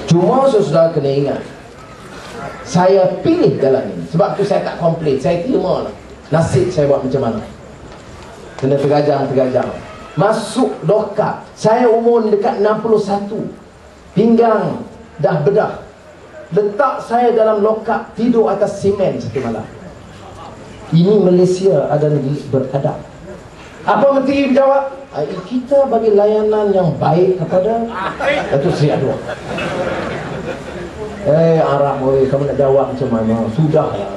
Cuma saudara kena ingat, saya pilih jalan ini. Sebab tu saya tak komplain. Saya terima lah. Nasib saya buat macam mana. Kena tergajang. Masuk lokap. Saya umur dekat 61. Pinggang dah bedah. Letak saya dalam lokap, tidur atas simen satu malam. Ini Malaysia adalah negeri beradab. Apa menteri berjawab? Kita bagi layanan yang baik kepada Datuk Seri Anwar. Arab, kamu nak jawab macam mana? Sudah lah,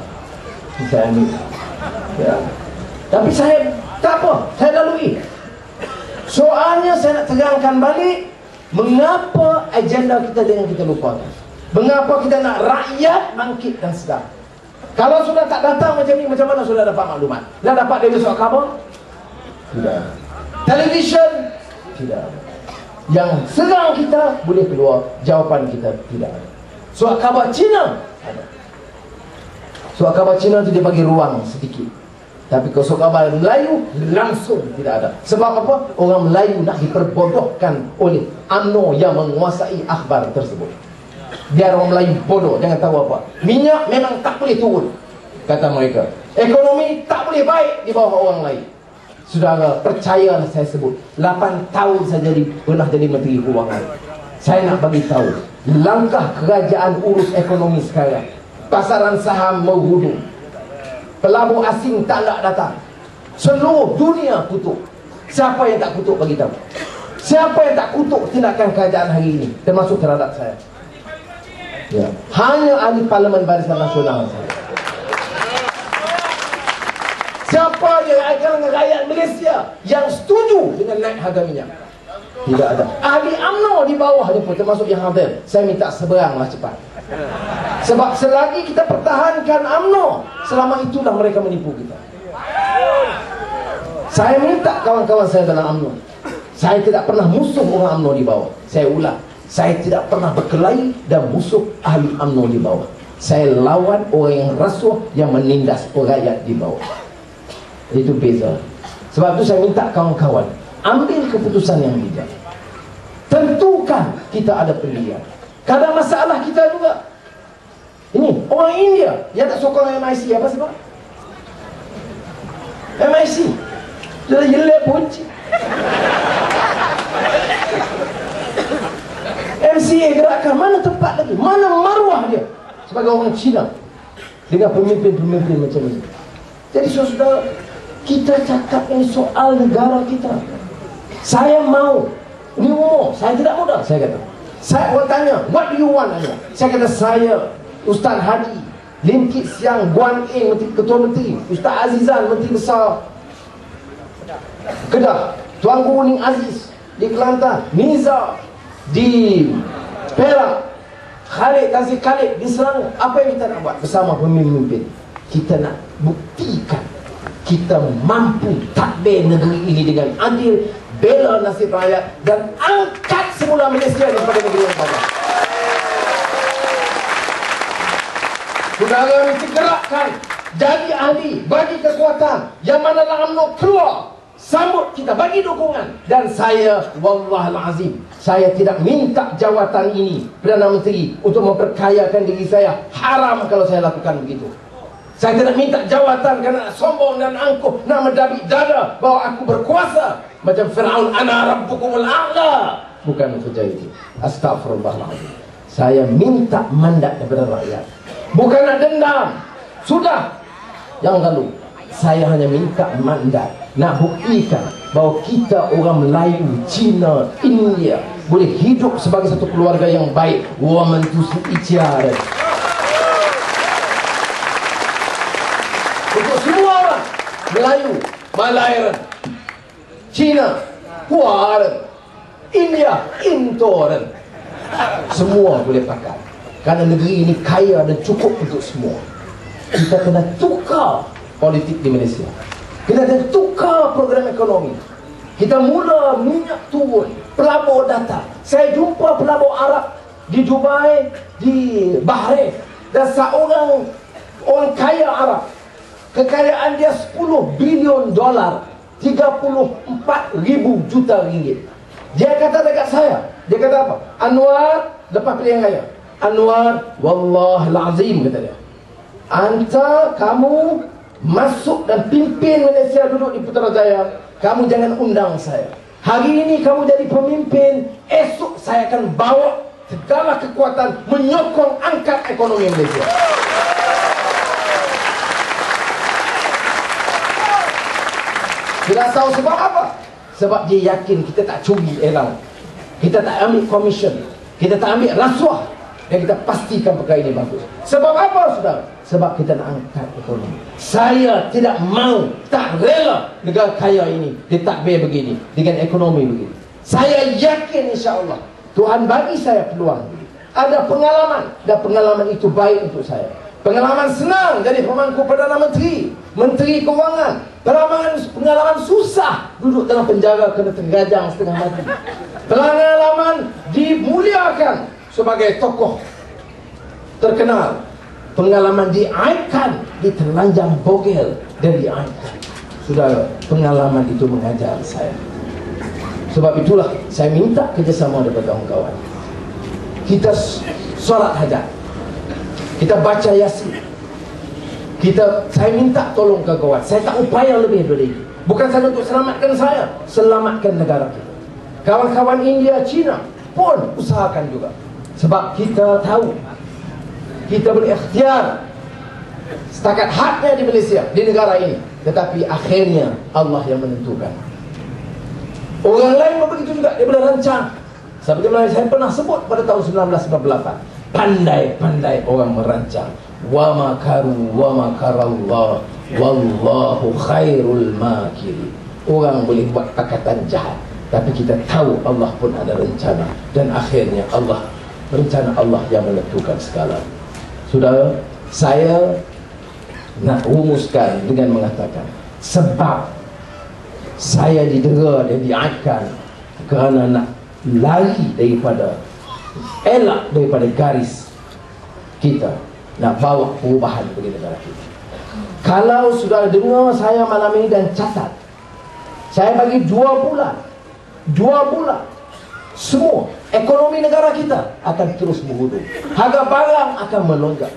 saya ambil ya. Tapi saya tak apa, saya lalui. Soalnya saya nak terangkan balik, mengapa agenda kita dengan kita lupakan. Mengapa kita nak rakyat bangkit dan sedar. Kalau sudah tak datang macam ni, macam mana sudah dapat maklumat? Dah dapat dari surat khabar? Tidak. Televisyen? Tidak. Yang serang kita boleh keluar, jawapan kita tidak ada. Surat khabar Cina ada. Surat khabar Cina tu dia bagi ruang sedikit. Tapi kalau surat khabar Melayu langsung tidak ada. Sebab apa? Orang Melayu nak diperbodohkan oleh UMNO yang menguasai akhbar tersebut. Biar orang Melayu bodoh, jangan tahu apa. Minyak memang tak boleh turun, kata mereka. Ekonomi tak boleh baik di bawah orang lain. Saudara, percayalah saya sebut, 8 tahun saya pernah jadi Menteri Kewangan. Saya nak bagi tahu, langkah kerajaan urus ekonomi sekarang, pasaran saham menghudung, pelabur asing tak nak datang, seluruh dunia kutuk. Siapa yang tak kutuk bagi tahu? Siapa yang tak kutuk tindakan kerajaan hari ini, termasuk terhadap saya? Ya. Hanya ahli Parlimen Barisan Nasional saja. Siapa yang akan rakyat Malaysia yang setuju dengan naik harga minyak? Tidak ada. Ahli UMNO di bawah ni pun, termasuk yang hadir, saya minta seberanglah cepat. Sebab selagi kita pertahankan UMNO, selama itulah mereka menipu kita. Saya minta kawan-kawan saya dalam UMNO, saya tidak pernah musuh orang UMNO di bawah. Saya ulang, saya tidak pernah berkelahi dan musuh ahli UMNO di bawah. Saya lawan orang yang rasuah, yang menindas rakyat di bawah. Itu beza. Sebab itu saya minta kawan-kawan, ambil keputusan yang bijak. Tentukan kita ada pilihan. Kadang masalah kita juga. Ini orang India yang tak sokong MIC. Apa sebab? MIC sudah jelek punci. MCA gerakan, mana tempat lagi? Mana maruah dia sebagai orang Cina dengan pemimpin-pemimpin macam ini? Jadi saudara, kita cakap ini soal negara kita. Saya mau, ini umur, saya tidak muda. Saya kata, saya orang tanya, what do you want? Saya kata, saya Ustaz Hadi Lim Kit Siang Guan Eng, Ketua Menteri, Ustaz Azizan, Menteri Besar Kedah, Tuan Guru Ning Aziz di Kelantan, Niza di Perak, Khalid Tazik Khalid di Selangor. Apa yang kita nak buat bersama pemimpin? Kita nak buktikan kita mampu takbir negeri ini dengan adil, bela nasib rakyat, dan angkat semula Malaysia daripada negeri yang bagus. Saudara mesti gerakkan, jadi ahli, bagi kekuatan. Yang mana UMNO keluar, sambut kita, bagi dukungan. Dan saya, wallahal-azim, saya tidak minta jawatan ini Perdana Menteri untuk memperkayakan diri saya. Haram kalau saya lakukan begitu. Saya tidak minta jawatan kerana sombong dan angkuh, nak mendabik dada bahawa aku berkuasa macam Fir'aun, ana rabbukumul a'la. Bukan kerja itu. Astagfirullahaladzim. Saya minta mandat daripada rakyat, bukan nak dendam. Sudah yang lalu, saya hanya minta mandat, nak buktikan bahawa kita orang Melayu, Cina, India boleh hidup sebagai satu keluarga yang baik. Wa man tusi'ijar. Untuk semua orang, Melayu, Malayan, Cina, Huaren, India, Intoren, semua boleh pakai. Kerana negeri ini kaya dan cukup untuk semua. Kita kena tukar politik di Malaysia. Kita kena tukar program ekonomi. Kita mula minyak turun, pelabur datang. Saya jumpa pelabur Arab di Dubai, di Bahrain, dan seorang orang kaya Arab, kekayaan dia $10 bilion, 34,000 juta ringgit. Dia kata dekat saya, dia kata apa? Anwar, lepas pilihan raya, Anwar, Wallahul Azim, kata dia, kamu masuk dan pimpin Malaysia duduk di Putrajaya, kamu jangan undang saya. Hari ini kamu jadi pemimpin, esok saya akan bawa segala kekuatan menyokong angkat ekonomi Malaysia. Sudah tahu sebab apa? Sebab dia yakin kita tak curi elang, kita tak ambil komisen, kita tak ambil rasuah, dan kita pastikan perkara ini bagus. Sebab apa, saudara? Sebab kita nak angkat ekonomi. Saya tidak mau, tak rela negara kaya ini ditadbir begini, dengan ekonomi begini. Saya yakin insya-Allah Tuhan bagi saya peluang. Ada pengalaman, dan pengalaman itu baik untuk saya. Pengalaman senang jadi pemangku Perdana Menteri, Menteri Kewangan. Pengalaman susah duduk dalam penjara kena tergajang setengah mati. Pengalaman dimuliakan sebagai tokoh terkenal. Pengalaman diaibkan, ditelanjang bogel dan diaibkan. Saudara, pengalaman itu mengajar saya. Sebab itulah saya minta kerjasama daripada kawan-kawan. Kita solat hajat, kita baca Yasin, saya minta tolong kawan-kawan. Saya tak upaya lebih daripada ini. Bukan saja untuk selamatkan saya, selamatkan negara kita. Kawan-kawan India, China pun usahakan juga. Sebab kita tahu kita boleh ikhtiar setakat hadnya di Malaysia, di negara ini, tetapi akhirnya Allah yang menentukan. Orang lain pun begitu juga, dia boleh rancang. Sebagaimana saya pernah sebut pada tahun 1998, pandai-pandai orang merancang. Wa makaru wa makarallah wallahu khairul makiri. Orang boleh buat pakatan jahat, tapi kita tahu Allah pun ada rencana, dan akhirnya rencana Allah yang menentukan segala. Saudara, saya nak rumuskan dengan mengatakan, sebab saya didera dan diaibkan kerana nak lari daripada, elak daripada garis kita, nak bawa perubahan bagi negara kita. Kalau saudara dengar saya malam ini dan catat, saya bagi 2 bulan, semua ekonomi negara kita akan terus berhudung. Harga barang akan melonjak.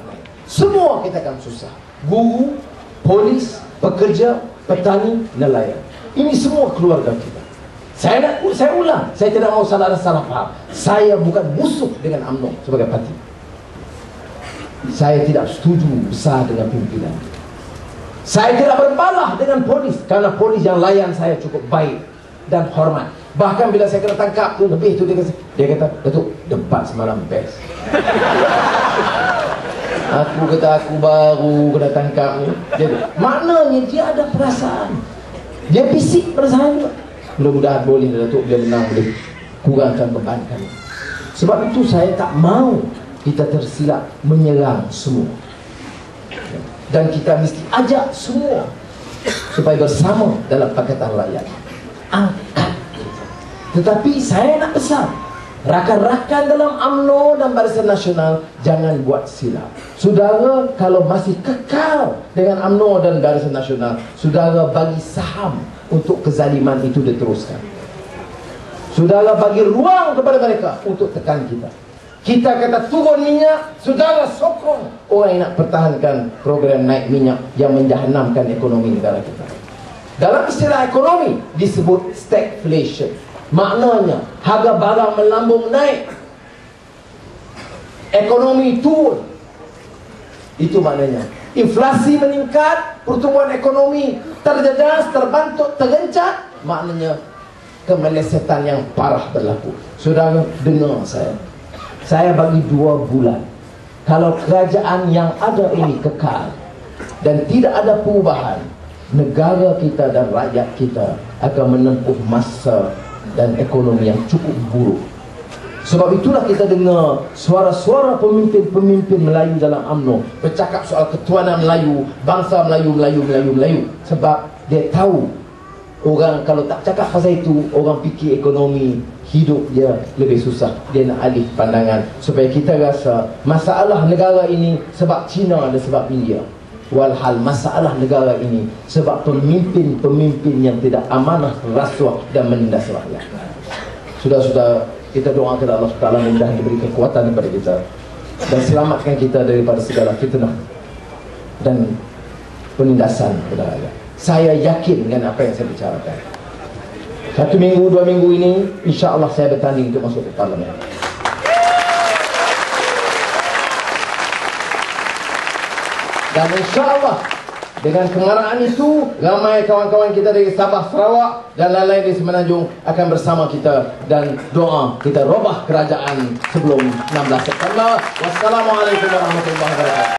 Semua kita akan susah. Guru, polis, pekerja, petani, nelayan. Ini semua keluarga kita. Saya ulang, saya tidak mau salah faham. Saya bukan musuh dengan UMNO sebagai parti. Saya tidak setuju besar dengan pimpinan. Saya tidak berbalah dengan polis, karena polis yang layan saya cukup baik dan hormat. Bahkan bila saya kena tangkap tu, lebih tu dia kata, Datuk, debat semalam best. Aku baru kena tangkap ni. Maknanya dia ada perasaan. Dia bisik perasaan juga. Mudah-mudahan boleh Datuk, dia menang, boleh kurangkan beban kami. Sebab itu saya tak mau kita tersilap menyerang semua, dan kita mesti ajak semua supaya bersama dalam Pakatan Rakyat angkat. Tetapi saya nak pesan rakan-rakan dalam UMNO dan Barisan Nasional, jangan buat silap. Saudara kalau masih kekal dengan UMNO dan Barisan Nasional, saudara bagi saham untuk kezaliman itu diteruskan. Saudara bagi ruang kepada mereka untuk tekan kita. Kita kata turun minyak, saudara sokong orang yang nak pertahankan program naik minyak yang menjahanamkan ekonomi negara kita. Dalam istilah ekonomi disebut stagflation. Maknanya harga barang melambung naik, ekonomi turun. Itu maknanya inflasi meningkat, pertumbuhan ekonomi terjejas, terbantuk, tergencat. Maknanya kemelesetan yang parah berlaku. Saudara dengar saya bagi 2 bulan. Kalau kerajaan yang ada ini kekal dan tidak ada perubahan, negara kita dan rakyat kita akan menempuh masa dan ekonomi yang cukup buruk. Sebab itulah kita dengar suara-suara pemimpin-pemimpin Melayu dalam UMNO bercakap soal ketuanan Melayu, bangsa Melayu. Sebab dia tahu orang kalau tak cakap pasal itu, orang fikir ekonomi hidup dia lebih susah. Dia nak alih pandangan supaya kita rasa masalah negara ini sebab China dan sebab India. Walhal masalah negara ini sebab pemimpin-pemimpin yang tidak amanah, rasuah dan menindas rakyat. Sudah kita doa kepada Allah SWT, mudah diberi kekuatan kepada kita dan selamatkan kita daripada segala fitnah dan penindasan kepada rakyat. Saya yakin dengan apa yang saya bicarakan. 1 minggu, 2 minggu ini, insya Allah saya bertanding untuk masuk ke parlimen. Dan insya Allah dengan kemarahan itu, ramai kawan-kawan kita dari Sabah, Sarawak dan lain-lain di Semenanjung akan bersama kita dan doa kita robah kerajaan sebelum 16 September. Wassalamualaikum warahmatullahi wabarakatuh.